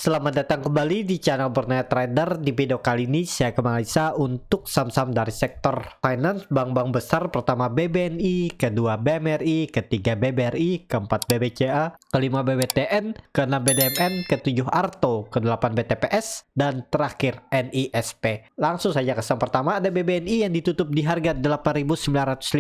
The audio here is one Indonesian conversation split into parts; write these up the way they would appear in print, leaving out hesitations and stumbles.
Selamat datang kembali di channel Bernet Trader. Di video kali ini saya akan analisa untuk saham-saham dari sektor finance, bank-bank besar. Pertama BBNI, kedua BMRI, ketiga BBRI, keempat BBCA, kelima BBTN, keenam BDMN, ketujuh Arto, kedelapan BTPS, dan terakhir NISP. Langsung saja ke saham pertama, ada BBNI yang ditutup di harga 8.950,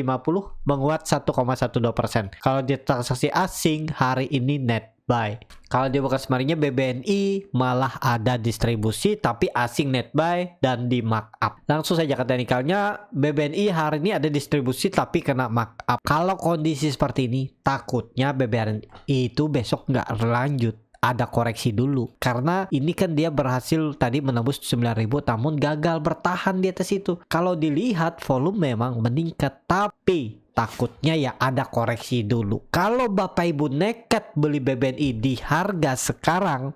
menguat 1,12%. Kalau di transaksi asing hari ini net buy. Kalau di bekas kemarinnya BBNI malah ada distribusi tapi asing net buy dan di markup. Langsung saja ke teknikalnya, BBNI hari ini ada distribusi tapi kena markup. Kalau kondisi seperti ini takutnya BBNI itu besok nggak berlanjut, ada koreksi dulu karena ini kan dia berhasil tadi menembus 9.000 namun gagal bertahan di atas itu. Kalau dilihat volume memang meningkat tapi takutnya ya ada koreksi dulu. Kalau Bapak Ibu nekat beli BBNI di harga sekarang,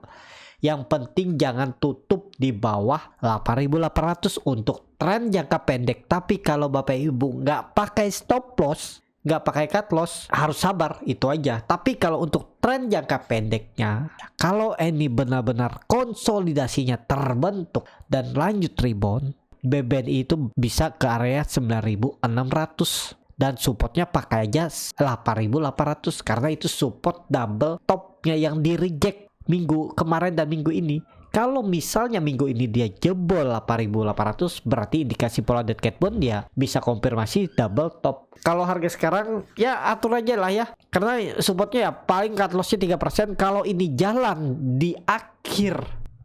yang penting jangan tutup di bawah 8.800 untuk tren jangka pendek. Tapi kalau Bapak Ibu nggak pakai stop loss, nggak pakai cut loss, harus sabar, itu aja. Tapi kalau untuk tren jangka pendeknya, kalau ini benar-benar konsolidasinya terbentuk dan lanjut rebound, BBNI itu bisa ke area 9.600. Dan supportnya pakai aja 8.800 karena itu support double topnya yang di reject minggu kemarin dan minggu ini. Kalau misalnya minggu ini dia jebol 8.800 berarti indikasi pola dead cat bond dia bisa konfirmasi double top. Kalau harga sekarang ya atur aja lah ya, karena supportnya ya paling cut lossnya 3%. Kalau ini jalan di akhir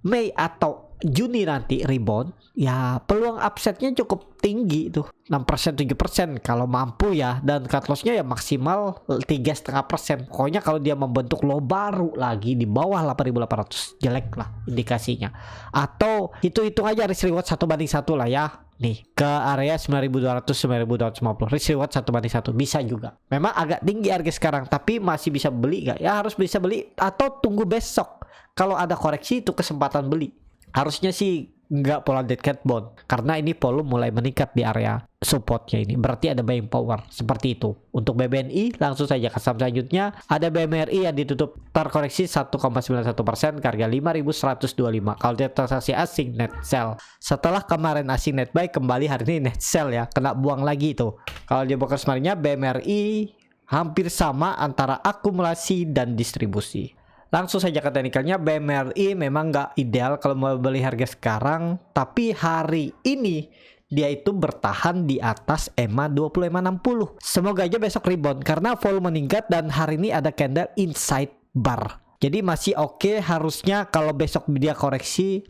Mei atau Juni nanti rebound, ya peluang upsetnya cukup tinggi tuh, 6% 7% kalau mampu ya, dan cut lossnya ya maksimal 3,5%. Pokoknya kalau dia membentuk low baru lagi di bawah 8.800 jelek lah indikasinya. Atau hitung aja risk reward 1:1 lah ya. Nih ke area 9.200 9.250 risk reward 1:1 bisa juga. Memang agak tinggi harga sekarang tapi masih bisa beli nggak? Ya harus bisa beli atau tunggu besok. Kalau ada koreksi itu kesempatan beli. Harusnya sih nggak pola dead cat bond karena ini volume mulai meningkat di area supportnya ini, berarti ada buying power seperti itu. Untuk BBNI langsung saja ke saham selanjutnya, ada BMRI yang ditutup terkoreksi 1,91% ke harga 5.125. Kalau dia transaksi asing net sell, setelah kemarin asing net buy kembali hari ini net sell ya, kena buang lagi itu. Kalau dia bokas kemarinnya BMRI hampir sama antara akumulasi dan distribusi. Langsung saja ke teknikalnya, BMRI memang nggak ideal kalau mau beli harga sekarang, tapi hari ini dia itu bertahan di atas EMA 20 EMA 60. Semoga aja besok rebound karena volume meningkat dan hari ini ada candle inside bar. Jadi masih oke, harusnya kalau besok dia koreksi,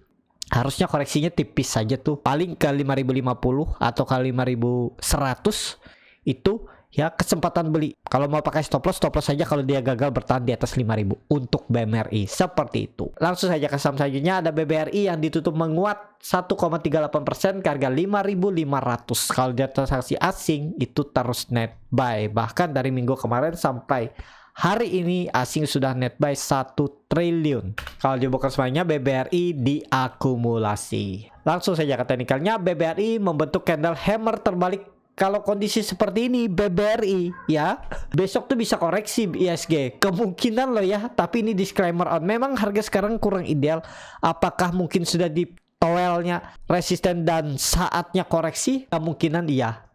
harusnya koreksinya tipis saja tuh, paling ke 5.050 atau ke 5.100 itu. Ya kesempatan beli. Kalau mau pakai stop loss saja kalau dia gagal bertahan di atas 5.000 untuk BMRI. Seperti itu. Langsung saja ke saham selanjutnya, ada BBRI yang ditutup menguat 1,38% ke harga 5.500. Kalau dia transaksi asing itu terus net buy. Bahkan dari minggu kemarin sampai hari ini asing sudah net buy 1 triliun. Kalau di box semuanya BBRI diakumulasi. Langsung saja ke teknikalnya, BBRI membentuk candle hammer terbalik. Kalau kondisi seperti ini BBRI ya besok tuh bisa koreksi ISG, kemungkinan loh ya, tapi ini disclaimer on, memang harga sekarang kurang ideal. Apakah mungkin sudah di towelnya resisten dan saatnya koreksi? Kemungkinan iya.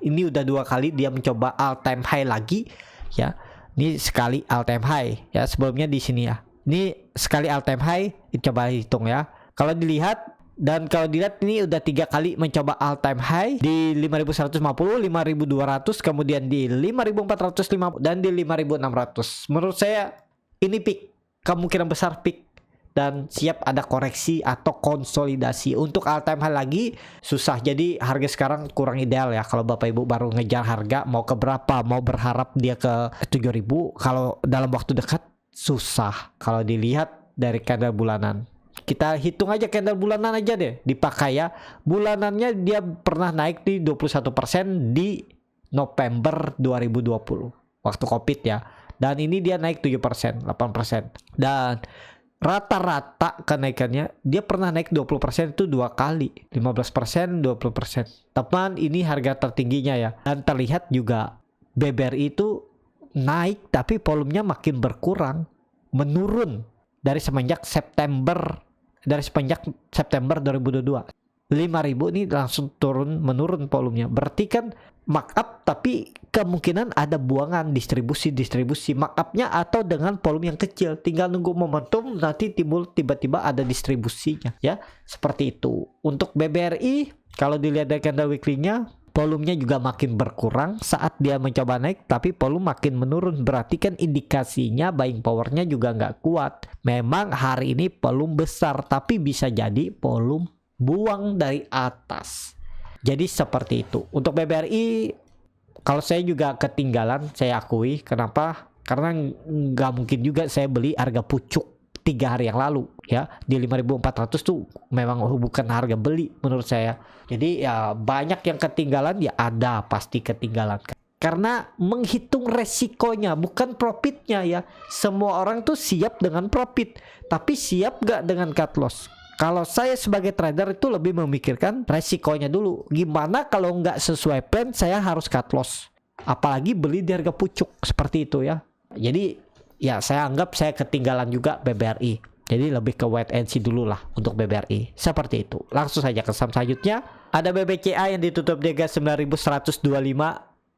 Ini udah 2 kali dia mencoba all time high lagi ya. Ini sekali all time high ya, sebelumnya di sini ya. Ini sekali all time high, coba hitung ya. Kalau dilihat dan kalau dilihat ini udah 3 kali mencoba all time high di 5.150, 5.200, kemudian di 5.450 dan di 5.600. Menurut saya ini peak, kemungkinan besar peak dan siap ada koreksi atau konsolidasi. Untuk all time high lagi susah. Jadi harga sekarang kurang ideal ya. Kalau Bapak Ibu baru ngejar harga mau ke berapa, mau berharap dia ke 7.000, kalau dalam waktu dekat susah. Kalau dilihat dari candle bulanan, kita hitung aja candle bulanan aja deh dipakai ya. Bulanannya dia pernah naik di 21% di November 2020 waktu Covid ya. Dan ini dia naik 7%, 8%. Dan rata-rata kenaikannya dia pernah naik 20% itu 2 kali, 15%, 20%. Teman, ini harga tertingginya ya. Dan terlihat juga BBRI itu naik tapi volumenya makin berkurang, menurun dari semenjak September 2022. 5.000 ini langsung menurun volumenya. Berarti kan markup, tapi kemungkinan ada buangan distribusi markupnya, atau dengan volume yang kecil tinggal nunggu momentum nanti timbul tiba-tiba ada distribusinya ya, seperti itu. Untuk BBRI kalau dilihat dari candle weekly-nya, volumenya juga makin berkurang saat dia mencoba naik, tapi volume makin menurun. Berarti kan indikasinya buying powernya juga nggak kuat. Memang hari ini volume besar, tapi bisa jadi volume buang dari atas. Jadi seperti itu. Untuk BBRI, kalau saya juga ketinggalan, saya akui. Kenapa? Karena nggak mungkin juga saya beli harga pucuk 3 hari yang lalu ya. Di 5.400 tuh memang bukan harga beli menurut saya. Jadi ya banyak yang ketinggalan, ya ada pasti ketinggalan. Karena menghitung resikonya, bukan profitnya ya. Semua orang tuh siap dengan profit, tapi siap gak dengan cut loss? Kalau saya sebagai trader itu lebih memikirkan resikonya dulu. Gimana kalau nggak sesuai plan, saya harus cut loss. Apalagi beli di harga pucuk seperti itu ya. Jadi ya saya anggap saya ketinggalan juga BBRI. Jadi lebih ke wait and see dulu lah untuk BBRI. Seperti itu. Langsung saja ke saham selanjutnya. Ada BBCA yang ditutup di harga 9.125,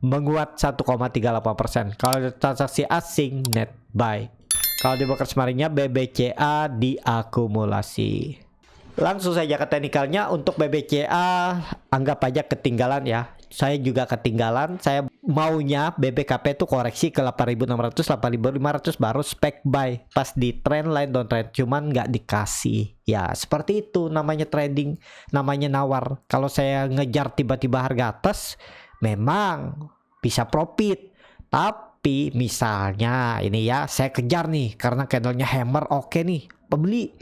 menguat 1,38%. Kalau transaksi asing net buy. Kalau di broker kemarinnya BBCA diakumulasi. Langsung saja ke teknikalnya. Untuk BBCA anggap aja ketinggalan ya. Saya juga ketinggalan. Saya maunya BBKP itu koreksi ke 8.600, 8.500 baru spek buy pas di trend line downtrend, cuman nggak dikasih. Ya seperti itu namanya trading, namanya nawar. Kalau saya ngejar tiba-tiba harga atas, memang bisa profit. Tapi misalnya ini ya, saya kejar nih karena candlenya hammer, oke nih, pembeli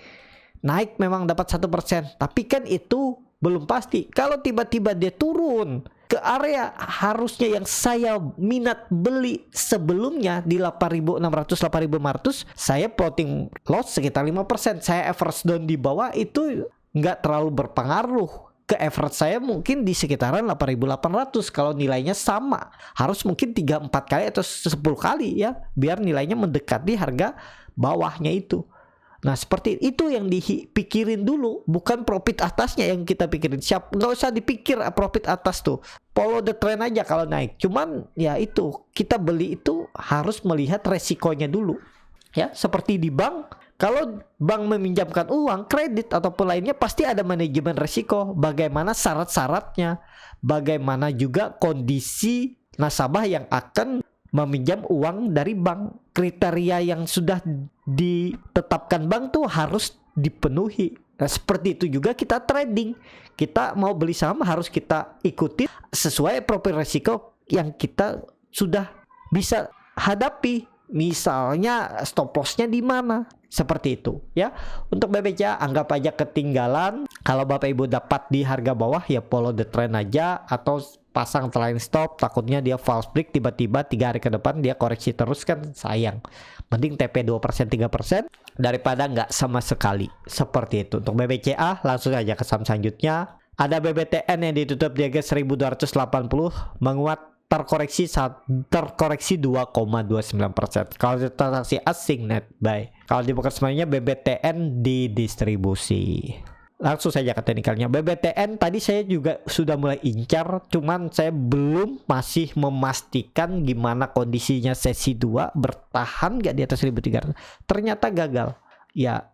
naik memang dapat 1%, tapi kan itu belum pasti. Kalau tiba-tiba dia turun ke area harusnya yang saya minat beli sebelumnya di 8.600, 8.500, saya plotting loss sekitar 5%. Saya average down di bawah itu nggak terlalu berpengaruh ke average saya, mungkin di sekitaran 8.800. Kalau nilainya sama, harus mungkin 3-4 kali atau 10 kali ya, biar nilainya mendekati harga bawahnya itu. Nah seperti itu yang dipikirin dulu, bukan profit atasnya yang kita pikirin. Nggak usah dipikir profit atas tuh, follow the trend aja kalau naik. Cuman ya itu, kita beli itu harus melihat resikonya dulu ya. Seperti di bank, kalau bank meminjamkan uang, kredit ataupun lainnya, pasti ada manajemen resiko. Bagaimana syarat-syaratnya, bagaimana juga kondisi nasabah yang akan meminjam uang dari bank. Kriteria yang sudah ditetapkan bank tuh harus dipenuhi. Nah seperti itu juga kita trading. Kita mau beli saham harus kita ikuti sesuai profil resiko yang kita sudah bisa hadapi. Misalnya stop lossnya di mana, seperti itu ya. Untuk BBCA anggap aja ketinggalan. Kalau Bapak Ibu dapat di harga bawah ya follow the trend aja, atau pasang trailing stop, takutnya dia false break tiba-tiba 3 hari ke depan dia koreksi terus, kan sayang. Mending TP 2%, 3% daripada nggak sama sekali. Seperti itu untuk BBCA. Langsung aja ke saham selanjutnya. Ada BBTN yang ditutup di harga 1.280, menguat terkoreksi 2,29%. Kalau transaksi asing net buy. Kalau di broker semuanya BBTN didistribusi. Langsung saja ke teknikalnya. BBTN tadi saya juga sudah mulai incar, cuman saya belum masih memastikan gimana kondisinya sesi 2, bertahan gak di atas 1.300. Ternyata gagal. Ya,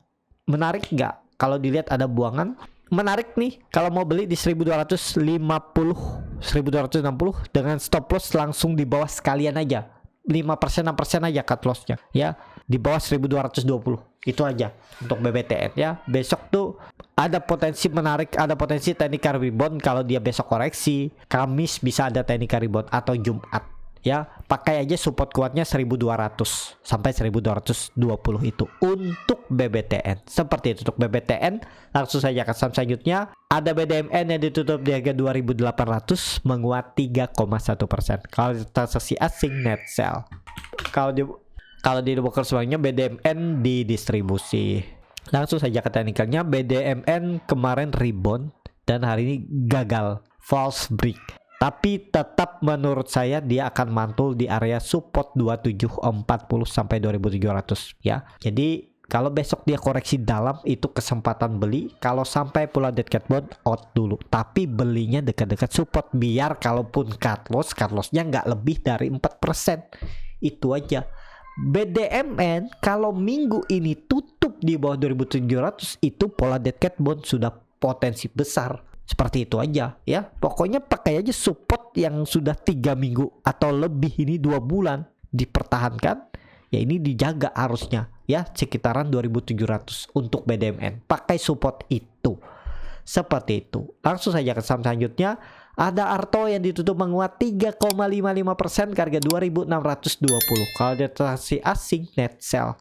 menarik gak? Kalau dilihat ada buangan, menarik nih kalau mau beli di 1.250, 1.260 dengan stop loss langsung di bawah sekalian aja. 5%, 6% aja cut lossnya ya, di bawah 1.220. Itu aja untuk BBTN ya. Besok tuh ada potensi menarik, ada potensi technical rebound. Kalau dia besok koreksi, Kamis bisa ada technical rebound, atau Jumat ya. Pakai aja support kuatnya 1.200 sampai 1.220 itu untuk BBTN. Seperti itu untuk BBTN. Langsung saja ke saham selanjutnya. Ada BDMN yang ditutup di harga 2.800, menguat 3,1%. Kalau transaksi asing net sell. Kalau di broker semuanya BDMN didistribusi. Langsung saja ke teknikalnya. BDMN kemarin rebound dan hari ini gagal false break. Tapi tetap menurut saya dia akan mantul di area support 2740 sampai 2700 ya. Jadi Kalau besok dia koreksi dalam, itu kesempatan beli. Kalau sampai pula dead cat bond, out dulu. Tapi belinya dekat-dekat support, biar kalaupun cut lossnya nggak lebih dari 4%. Itu aja. BDMN kalau minggu ini tutup di bawah 2700, itu pola dead cat bond sudah potensi besar. Seperti itu aja ya. Pokoknya pakai aja support yang sudah 3 minggu atau lebih, ini 2 bulan dipertahankan. Ya ini dijaga harusnya ya, sekitaran 2700 untuk BDMN. Pakai support itu. Seperti itu. Langsung saja ke saham selanjutnya. Ada Arto yang ditutup menguat 3,55% ke harga 2620. Kalau dia transaksi asing net sell.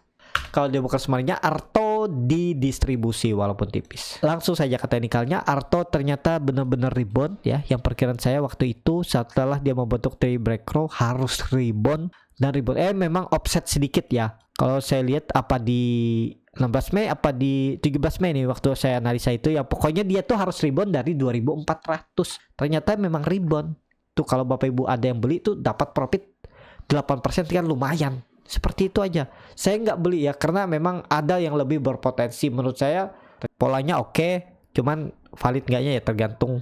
Kalau dia bukan sebenarnya Arto di distribusi walaupun tipis. Langsung saja ke teknikalnya. Arto ternyata benar-benar rebound ya. Yang perkiraan saya waktu itu setelah dia membentuk trade breakthrough harus rebound dan rebound. Memang offset sedikit ya. Kalau saya lihat apa di 16 Mei apa di 17 Mei nih waktu saya analisa itu ya, pokoknya dia tuh harus rebound dari 2400. Ternyata memang rebound. Tuh kalau Bapak Ibu ada yang beli tuh dapat profit 8% kan lumayan. Seperti itu aja. Saya nggak beli ya karena memang ada yang lebih berpotensi menurut saya. Polanya oke, cuman valid nggaknya ya tergantung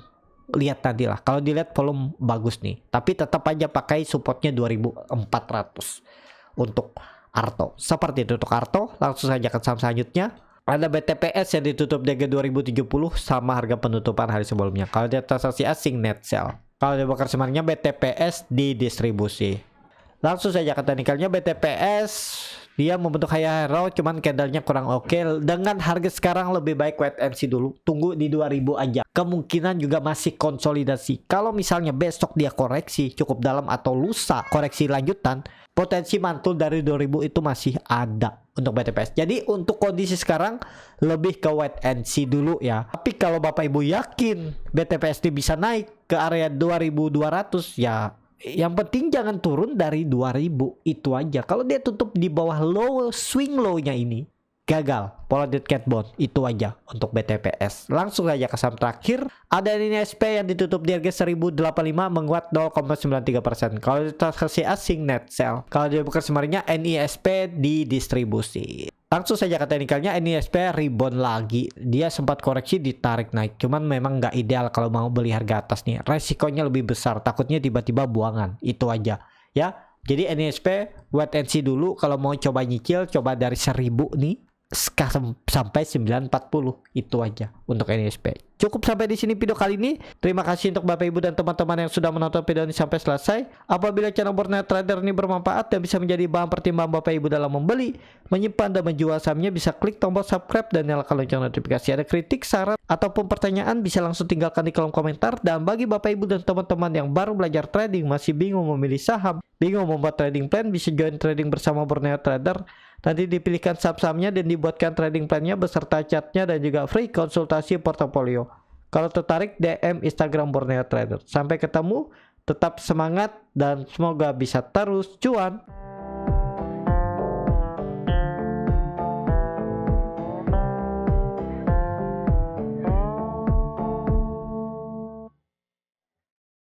lihat tadi lah. Kalau dilihat volume bagus nih, tapi tetap aja pakai supportnya 2400 untuk Arto. Seperti itu untuk Arto. Langsung saja ke saham selanjutnya. Ada BTPS yang ditutup di harga 2070 sama harga penutupan hari sebelumnya. Kalau dia transaksi asing net sell. Kalau dia bakar sebenarnya BTPS di distribusi. Langsung saja ke teknikalnya. BTPS dia membentuk high row, cuman candlenya kurang oke. Dengan harga sekarang lebih baik wait and see dulu. Tunggu di 2000 aja. Kemungkinan juga masih konsolidasi. Kalau misalnya besok dia koreksi cukup dalam atau lusa koreksi lanjutan, potensi mantul dari 2000 itu masih ada untuk BTPS. Jadi untuk kondisi sekarang lebih ke wait and see dulu ya. Tapi kalau Bapak Ibu yakin BTPS ini bisa naik ke area 2200 ya, yang penting jangan turun dari 2000, itu aja. Kalau dia tutup di bawah low, swing low-nya ini gagal pola dead cat bond, itu aja untuk BTPS. Langsung saja ke saham terakhir. Ada NISP yang ditutup di harga 1085 menguat 0,93%. Kalau transaksi asing net sell. Kalau dia bukan sebenarnya NISP di distribusi. Langsung saja ke teknikalnya. NISP rebound lagi. Dia sempat koreksi ditarik naik, cuman memang nggak ideal kalau mau beli harga atas nih. Resikonya lebih besar, takutnya tiba-tiba buangan. Itu aja ya. Jadi NISP wait and see dulu. Kalau mau coba nyicil, coba dari 1000 nih sampai 940, itu aja untuk NISP. Cukup sampai di sini video kali ini. Terima kasih untuk Bapak Ibu dan teman-teman yang sudah menonton video ini sampai selesai. Apabila channel Borneo Trader ini bermanfaat dan bisa menjadi bahan pertimbangan Bapak Ibu dalam membeli, menyimpan dan menjual sahamnya, bisa klik tombol subscribe dan nyalakan lonceng notifikasi. Ada kritik, saran ataupun pertanyaan bisa langsung tinggalkan di kolom komentar. Dan bagi Bapak Ibu dan teman-teman yang baru belajar trading, masih bingung memilih saham, bingung membuat trading plan, bisa join trading bersama Borneo Trader. Nanti dipilihkan saham-sahamnya dan dibuatkan trading plan-nya beserta chartnya dan juga free konsultasi portofolio. Kalau tertarik, DM Instagram Borneo Trader. Sampai ketemu, tetap semangat dan semoga bisa terus cuan.